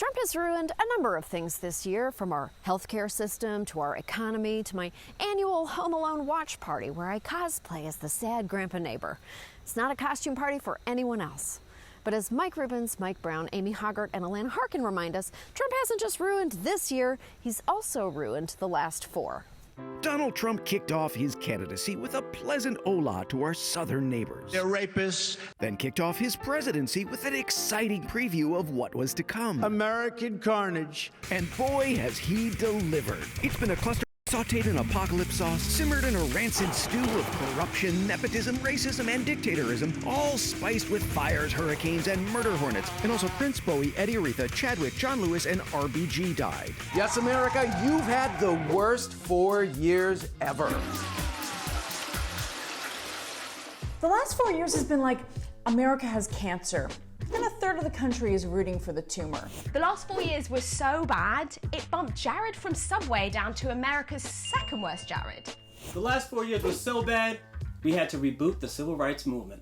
Trump has ruined a number of things this year, from our healthcare system to our economy to my annual Home Alone watch party where I cosplay as the sad grandpa neighbor. It's not a costume party for anyone else. But as Mike Rubens, Mike Brown, Amy Hoggart, and Allana Harkin remind us, Trump hasn't just ruined this year, he's also ruined the last 4. Donald Trump kicked off his candidacy with a pleasant hola to our southern neighbors. They're rapists. Then kicked off his presidency with an exciting preview of what was to come. American carnage. And boy, has he delivered. It's been a cluster sautéed in apocalypse sauce, simmered in a rancid stew of corruption, nepotism, racism, and dictatorism, all spiced with fires, hurricanes, and murder hornets. And also Prince Bowie, Eddie Aretha, Chadwick, John Lewis, and RBG died. Yes, America, you've had the worst 4 years ever. The last 4 years has been like America has cancer. And a third of the country is rooting for the tumor. The last 4 years were so bad, it bumped Jared from Subway down to America's second worst Jared. The last 4 years was so bad, we had to reboot the civil rights movement.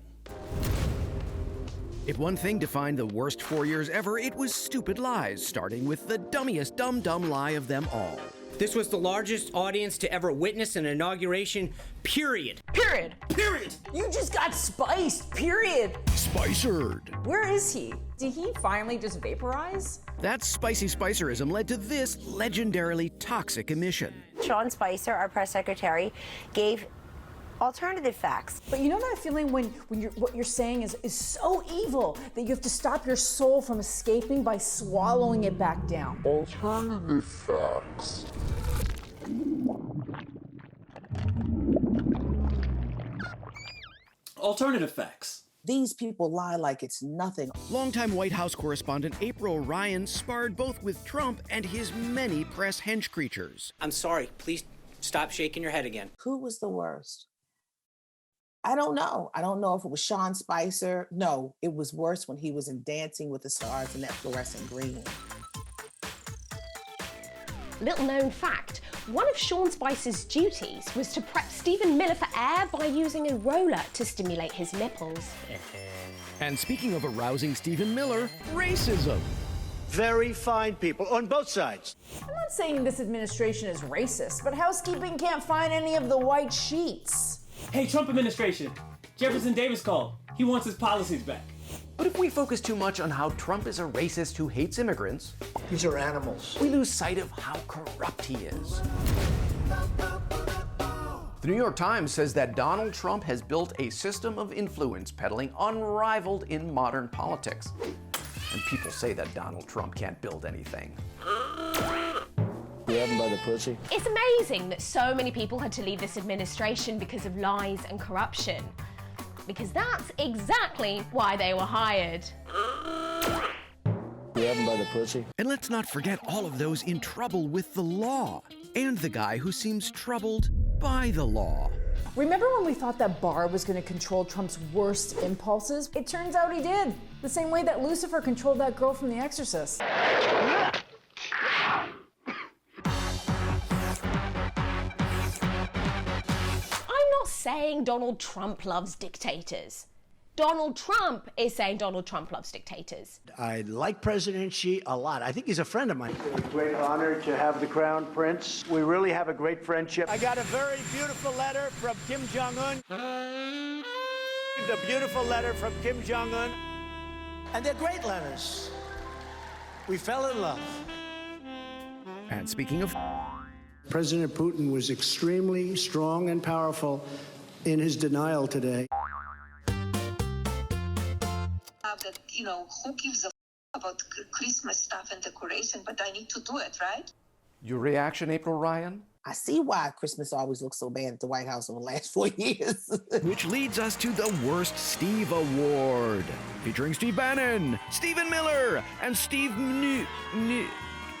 If one thing defined the worst 4 years ever, it was stupid lies, starting with the dummiest dumb lie of them all. This was the largest audience to ever witness an inauguration, period. Period. Period! You just got spiced, period. Spicered. Where is he? Did he finally just vaporize? That spicy spicerism led to this legendarily toxic emission. Sean Spicer, our press secretary, gave alternative facts. But you know that feeling when what you're saying is so evil that you have to stop your soul from escaping by swallowing it back down. Alternative facts. Alternative facts. These people lie like it's nothing. Longtime White House correspondent April Ryan sparred both with Trump and his many press hench creatures. I'm sorry, please stop shaking your head again. Who was the worst? I don't know. I don't know if it was Sean Spicer. No, it was worse when he was in Dancing with the Stars in that fluorescent green. Little known fact, one of Sean Spicer's duties was to prep Stephen Miller for air by using a roller to stimulate his nipples. And speaking of arousing Stephen Miller, racism. Very fine people on both sides. I'm not saying this administration is racist, but housekeeping can't find any of the white sheets. Hey, Trump administration, Jefferson Davis called. He wants his policies back. But if we focus too much on how Trump is a racist who hates immigrants, These are animals. we lose sight of how corrupt he is. The New York Times says that Donald Trump has built a system of influence peddling unrivaled in modern politics. And people say that Donald Trump can't build anything. You have him by the pussy? It's amazing that so many people had to leave this administration because of lies and corruption. Because that's exactly why they were hired. You have him by the pussy? And let's not forget all of those in trouble with the law, and the guy who seems troubled by the law. Remember when we thought that Barr was going to control Trump's worst impulses? It turns out he did. The same way that Lucifer controlled that girl from The Exorcist. Saying Donald Trump loves dictators. Donald Trump is saying Donald Trump loves dictators. I like President Xi a lot. I think he's a friend of mine. It's a great honor to have the Crown Prince. We really have a great friendship. I got a very beautiful letter from Kim Jong-un. A beautiful letter from Kim Jong-un. And they're great letters. We fell in love. And speaking of, President Putin was extremely strong and powerful in his denial today. That, who gives a about Christmas stuff and decoration, but I need to do it, right? Your reaction, April Ryan? I see why Christmas always looks so bad at the White House over the last 4 years. which leads us to the Worst Steve Award, featuring Steve Bannon, Stephen Miller, and Steve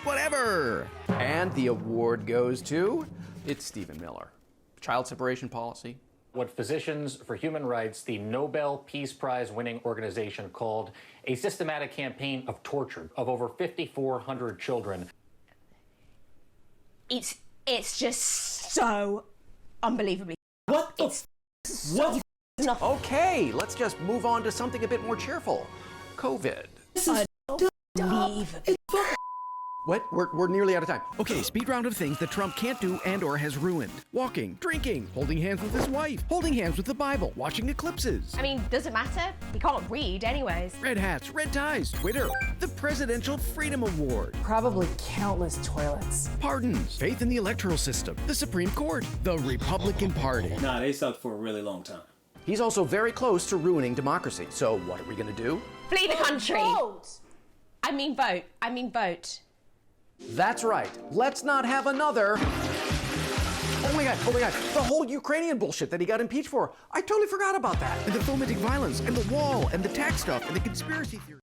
whatever. And the award goes to, it's Stephen Miller. Child separation policy. What Physicians for Human Rights, the Nobel Peace Prize winning organization, called a systematic campaign of torture of over 5,400 children. It's just so unbelievably. What the What? Okay, let's just move on to something a bit more cheerful. COVID. leave. What? We're nearly out of time. Okay, speed round of things that Trump can't do and or has ruined. Walking, drinking, holding hands with his wife, holding hands with the Bible, watching eclipses. I mean, does it matter? He can't read anyways. Red hats, red ties, Twitter, the Presidential Freedom Award. Probably countless toilets. Pardons, faith in the electoral system, the Supreme Court, the Republican Party. Nah, they sucked for a really long time. He's also very close to ruining democracy. So what are we gonna do? Flee the country. Vote. I mean vote. I mean vote. That's right. Let's not have another. Oh my God, the whole Ukrainian bullshit that he got impeached for. I totally forgot about that. And the fomenting violence, and the wall, and the tax stuff, and the conspiracy theory.